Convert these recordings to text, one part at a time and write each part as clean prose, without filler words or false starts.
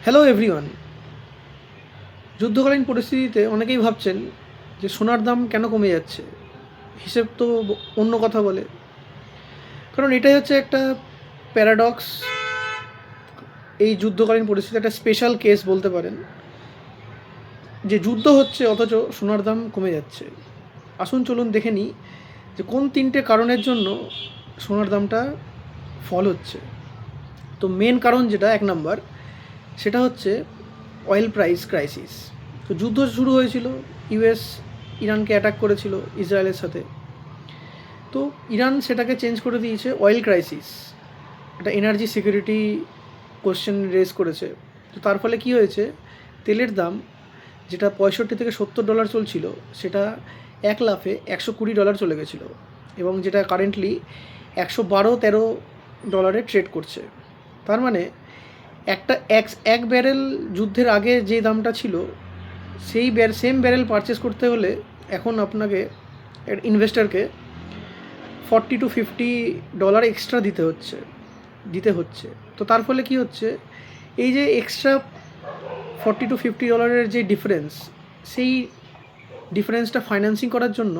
Hello everyone. যুদ্ধকালীন পরিস্থিতিতে অনেকেই ভাবছেন যে সোনার দাম কেন কমে যাচ্ছে। হিসেব তো অন্য কথা বলে। কারণ এটাই হচ্ছে একটা প্যারাডক্স। এই যুদ্ধকালীন পরিস্থিতি একটা স্পেশাল কেস বলতে পারেন, যে যুদ্ধ হচ্ছে অথচ সোনার দাম কমে যাচ্ছে। আসুন চলুন দেখে নিই যে কোন তিনটে কারণের জন্য সোনার দামটা ফল হচ্ছে। তো মেন কারণ যেটা এক নাম্বার, সেটা হচ্ছে অয়েল প্রাইস ক্রাইসিস। তো যুদ্ধ শুরু হয়েছিল, ইউএস ইরানকে অ্যাটাক করেছিল ইসরায়েলের সাথে। তো ইরান সেটাকে চেঞ্জ করে দিয়েছে অয়েল ক্রাইসিস, একটা এনার্জি সিকিউরিটি কোশ্চেন রেজ করেছে। তো তার ফলে কী হয়েছে, তেলের দাম যেটা $65 থেকে $70 চলছিল, সেটা এক লাফে $120 চলে গেছিলো, এবং যেটা কারেন্টলি $112-13 ট্রেড করছে। তার মানে এক ব্যারেল যুদ্ধের আগে যে দামটা ছিল, সেই সেম ব্যারেল পারচেস করতে হলে এখন আপনাকে ইনভেস্টরকে $40-50 এক্সট্রা দিতে হচ্ছে। তো তার ফলে কি হচ্ছে, এই যে এক্সট্রা $40-50 যে ডিফারেন্স, সেই ডিফারেন্সটা ফাইন্যান্সিং করার জন্য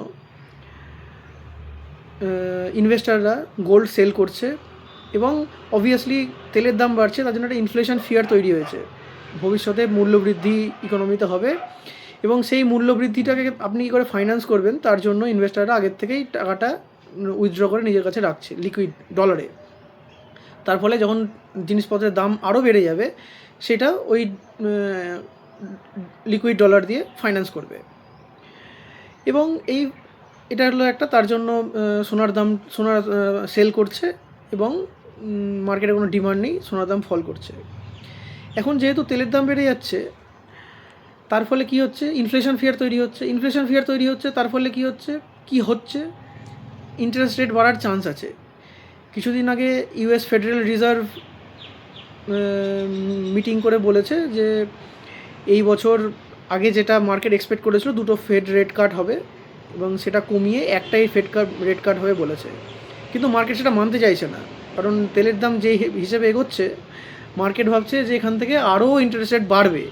ইনভেস্টররা গোল্ড সেল করছে। এবং অবভিয়াসলি তেলের দাম বাড়ছে, তার জন্য একটা ইনফ্লেশন ফিয়ার তৈরি হয়েছে। ভবিষ্যতে মূল্যবৃদ্ধি ইকোনমিতে হবে, এবং সেই মূল্যবৃদ্ধিটাকে আপনি কী করে ফাইন্যান্স করবেন, তার জন্য ইনভেস্টাররা আগের থেকেই টাকাটা উইথড্র করে নিজের কাছে রাখছে লিকুইড ডলারে। তার ফলে যখন জিনিসপত্রের দাম আরও বেড়ে যাবে, সেটা ওই লিকুইড ডলার দিয়ে ফাইন্যান্স করবে। এবং এটা হলো একটা, তার জন্য সোনার সেল করছে, এবং মার্কেটে কোনো ডিমান্ড নেই, সোনার দাম ফল করছে। এখন যেহেতু তেলের দাম বেড়ে যাচ্ছে, তার ফলে কী হচ্ছে, ইনফ্লেশন ফিয়ার তৈরি হচ্ছে। তার ফলে কী হচ্ছে, ইন্টারেস্ট রেট বাড়ার চান্স আছে। কিছুদিন আগে ইউএস ফেডারেল রিজার্ভ মিটিং করে বলেছে যে এই বছর আগে যেটা মার্কেট এক্সপেক্ট করেছিল, 2টো ফেড রেট কাট হবে, এবং সেটা কমিয়ে একটাই রেট কাট হবে বলেছে। কিন্তু মার্কেট সেটা মানতে চাইছে না, কারণ তেলের দাম যে হিসেবে এগোচ্ছে, মার্কেট ভাবছে যে এখান থেকে আরও ইন্টারেস্ট রেট বাড়বে।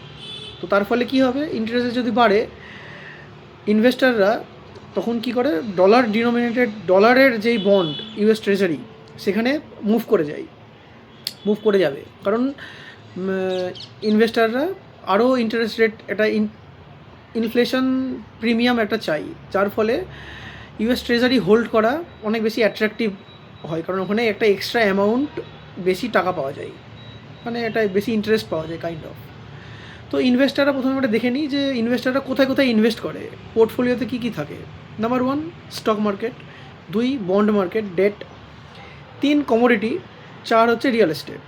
তো তার ফলে কী হবে, ইন্টারেস্ট রেট যদি বাড়ে, ইনভেস্টাররা তখন কী করে, ডলারের যেই বন্ড ইউএস ট্রেজারি, সেখানে মুভ করে যাবে। কারণ ইনভেস্টাররা আরও ইন্টারেস্ট রেট, একটা ইনফ্লেশন প্রিমিয়াম একটা চাই, যার ফলে ইউএস ট্রেজারি হোল্ড করা অনেক বেশি অ্যাট্রাকটিভ হয়, কারণ ওখানে একটা এক্সট্রা অ্যামাউন্ট বেশি টাকা পাওয়া যায়, মানে একটা বেশি ইন্টারেস্ট পাওয়া যায় কাইন্ড অফ। তো ইনভেস্টাররা প্রথমে আমরা দেখে নিই যে ইনভেস্টাররা কোথায় কোথায় ইনভেস্ট করে, পোর্টফোলিওতে কী কী থাকে। Number 1 stock market, 2 bond market debt, 3 commodity, 4 হচ্ছে রিয়েল এস্টেট।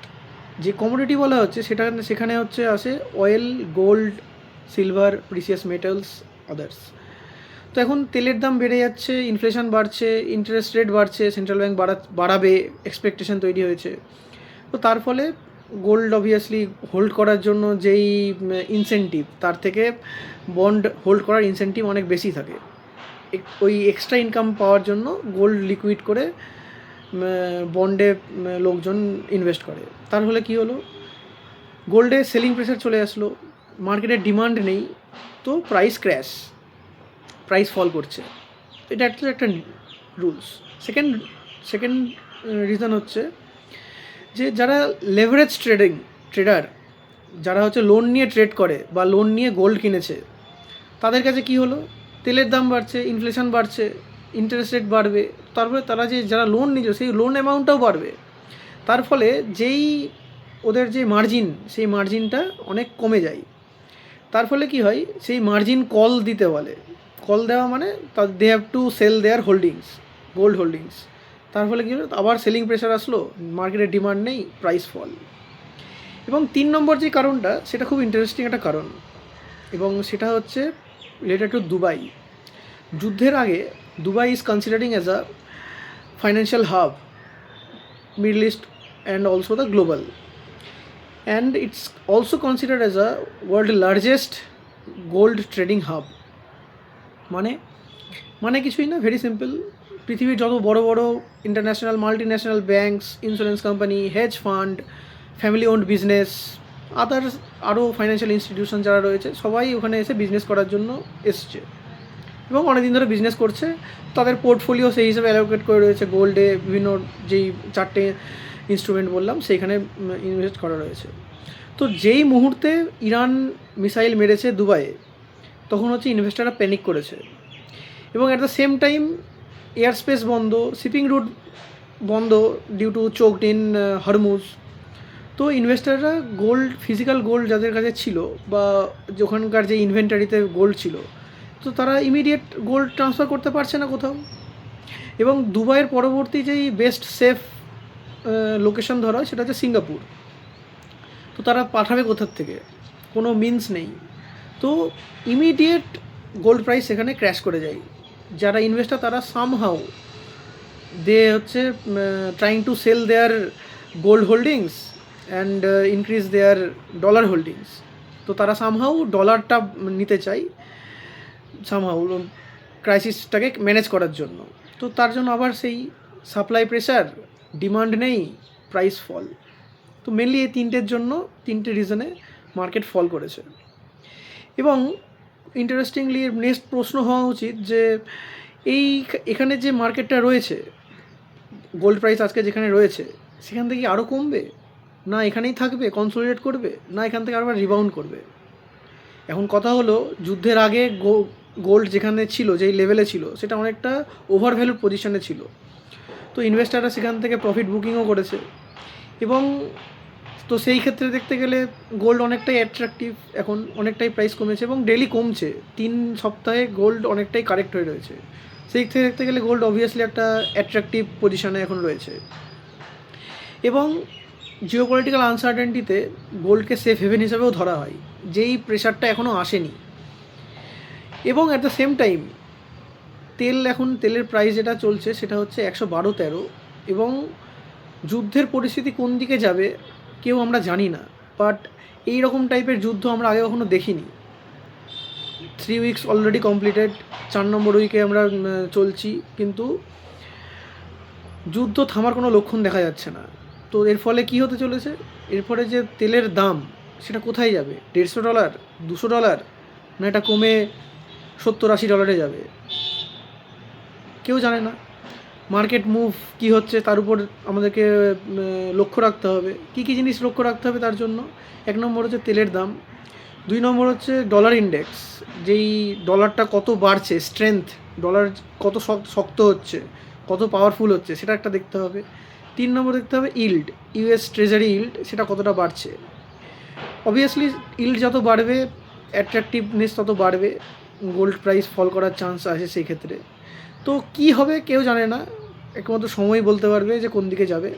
যে কমোডিটি বলা হচ্ছে সেখানে আসে oil, gold, silver, precious metals, others. তো এখন তেলের দাম বেড়ে যাচ্ছে, ইনফ্লেশন বাড়ছে, ইন্টারেস্ট রেট বাড়ছে, সেন্ট্রাল ব্যাঙ্ক বাড়াবে এক্সপেকটেশন তৈরি হয়েছে। তো তার ফলে গোল্ড অবভিয়াসলি হোল্ড করার জন্য যেই ইনসেন্টিভ, তার থেকে বন্ড হোল্ড করার ইনসেন্টিভ অনেক বেশি থাকে। ওই এক্সট্রা ইনকাম পাওয়ার জন্য গোল্ড লিকুইড করে বন্ডে লোকজন ইনভেস্ট করে। তার ফলে কী হলো, গোল্ডে সেলিং প্রেশার চলে আসলো, মার্কেটের ডিমান্ড নেই, তো প্রাইস ফল করছে। এটা একটা রুলস। সেকেন্ড রিজন হচ্ছে যে যারা লেভারেজ ট্রেডার, যারা হচ্ছে লোন নিয়ে ট্রেড করে বা লোন নিয়ে গোল্ড কিনেছে, তাদের কাছে কি হলো, তেলের দাম বাড়ছে, ইনফ্লেশন বাড়ছে, ইন্টারেস্ট রেট বাড়বে, তারপরে যারা লোন নিচ্ছে সেই লোন অ্যামাউন্টটাও বাড়বে। তার ফলে ওদের যে মার্জিন, সেই মার্জিনটা অনেক কমে যায়। তার ফলে কি হয়, সেই মার্জিন কল দেওয়া মানে they have to sell their gold holdings. তার ফলে কী হলো, আবার সেলিং প্রেশার আসলো, মার্কেটের ডিমান্ড নেই, প্রাইস ফল। এবং 3 নম্বর যে কারণটা, সেটা খুব ইন্টারেস্টিং একটা কারণ, এবং সেটা হচ্ছে রিলেটেড টু দুবাই। যুদ্ধের আগে Dubai is considering as a financial hub, middle east and also the global, and it's also considered as a world largest gold trading hub. মানে কিছুই না, ভেরি সিম্পল। পৃথিবীর যত বড় বড় international multinational banks, insurance company, hedge fund, family owned business, others আরও financial institution যারা রয়েছে সবাই ওখানে এসে বিজনেস করার জন্য এসছে এবং অনেক দিন ধরে বিজনেস করছে। তাদের পোর্টফোলিও সেই হিসেবে অ্যালোকেট করে রয়েছে গোল্ডে, বিভিন্ন যেই 4টে ইনস্ট্রুমেন্ট বললাম সেইখানে ইনভেস্ট করা রয়েছে। তো যেই মুহূর্তে ইরান মিসাইল মেরেছে দুবাইয়ে, তখন হচ্ছে ইনভেস্টাররা প্যানিক করেছে এবং at the same time air space বন্ধ, শিপিং রুট বন্ধ ডিউ টু চোকড ইন হরমুজ। তো ইনভেস্টাররা গোল্ড, ফিজিক্যাল গোল্ড যাদের কাছে ছিল বা ওখানকার যে ইনভেন্টারিতে গোল্ড ছিল, তো তারা ইমিডিয়েট গোল্ড ট্রান্সফার করতে পারছে না কোথাও। এবং দুবাইয়ের পরবর্তী যেই বেস্ট সেফ লোকেশন ধরা হয় সেটা হচ্ছে সিঙ্গাপুর। তো তারা পাঠাবে কোথার থেকে? কোনো মিনস নেই। তো ইমিডিয়েট গোল্ড প্রাইস সেখানে ক্র্যাশ করে যায়। যারা ইনভেস্টার তারা সামহাউ দে হচ্ছে trying to sell their gold holdings and increase their dollar holdings. তো তারা সামহাউ ডলারটা নিতে চাই, সামহাউ ক্রাইসিসটাকে ম্যানেজ করার জন্য। তো তার জন্য আবার সেই সাপ্লাই প্রেশার, ডিমান্ড নেই, প্রাইস ফল। তো মেনলি এই তিনটে রিজনে মার্কেট ফল করেছে। এবং ইন্টারেস্টিংলি নেক্সট প্রশ্ন হওয়া উচিত যে এখানে যে মার্কেটটা রয়েছে, গোল্ড প্রাইস আজকে যেখানে রয়েছে সেখান থেকে আরও কমবে, না এখানেই থাকবে, কনসোলিডেট করবে, না এখান থেকে আবার রিবাউন্ড করবে? এখন কথা হলো, যুদ্ধের আগে গোল্ড যেখানে ছিল, যেই লেভেলে ছিল, সেটা অনেকটা ওভার ভ্যালুড পজিশনে ছিল। তো ইনভেস্টাররা সেখান থেকে প্রফিট বুকিংও করেছে এবং তো সেই ক্ষেত্রে দেখতে গেলে গোল্ড অনেকটাই অ্যাট্রাকটিভ, এখন অনেকটাই প্রাইস কমেছে এবং ডেলি কমছে। 3 সপ্তাহে গোল্ড অনেকটাই কারেক্ট হয়ে রয়েছে। সেই থেকে দেখতে গেলে গোল্ড অবভিয়াসলি একটা অ্যাট্রাকটিভ পজিশনে এখন রয়েছে। এবং জিওপলিটিক্যাল আনসার্টেনটিতে গোল্ডকে সেফ হেভেন হিসাবেও ধরা হয়, যেই প্রেশারটা এখনও আসেনি। এবং অ্যাট দ্য সেম টাইম তেলের প্রাইস যেটা চলছে সেটা হচ্ছে 112-13, এবং যুদ্ধের পরিস্থিতি কোন দিকে যাবে কেউ আমরা জানি না। বাট এই রকম টাইপের যুদ্ধ আমরা আগে কখনো দেখিনি। 3 উইকস অলরেডি কমপ্লিটেড, 4 নম্বর উইকে আমরা চলছি, কিন্তু যুদ্ধ থামার কোনো লক্ষণ দেখা যাচ্ছে না। তো এর ফলে কি হতে চলেছে? এর ফলে যে তেলের দাম সেটা কোথায় যাবে? $150, $200, না এটা কমে $70-80 যাবে? কেউ জানে না। মার্কেট মুভ কী হচ্ছে তার উপর আমাদেরকে লক্ষ্য রাখতে হবে। কী কী জিনিস লক্ষ্য রাখতে হবে তার জন্য? 1 নম্বর হচ্ছে তেলের দাম, 2 নম্বর হচ্ছে ডলার ইন্ডেক্স, যেই ডলারটা কত বাড়ছে, স্ট্রেংথ, ডলার কত শক্ত হচ্ছে, কত পাওয়ারফুল হচ্ছে, সেটা একটা দেখতে হবে। 3 নম্বর দেখতে হবে ইল্ড, ইউএস ট্রেজারি ইল্ড, সেটা কতটা বাড়ছে। অবভিয়াসলি ইল্ড যত বাড়বে, অ্যাট্রাকটিভনেস তত বাড়বে, গোল্ড প্রাইস ফল করার চান্স আছে সেই ক্ষেত্রে। তো কী হবে কেউ জানে না, একমাত্র সময় বলতে পারবে যে কোন দিকে যাবে।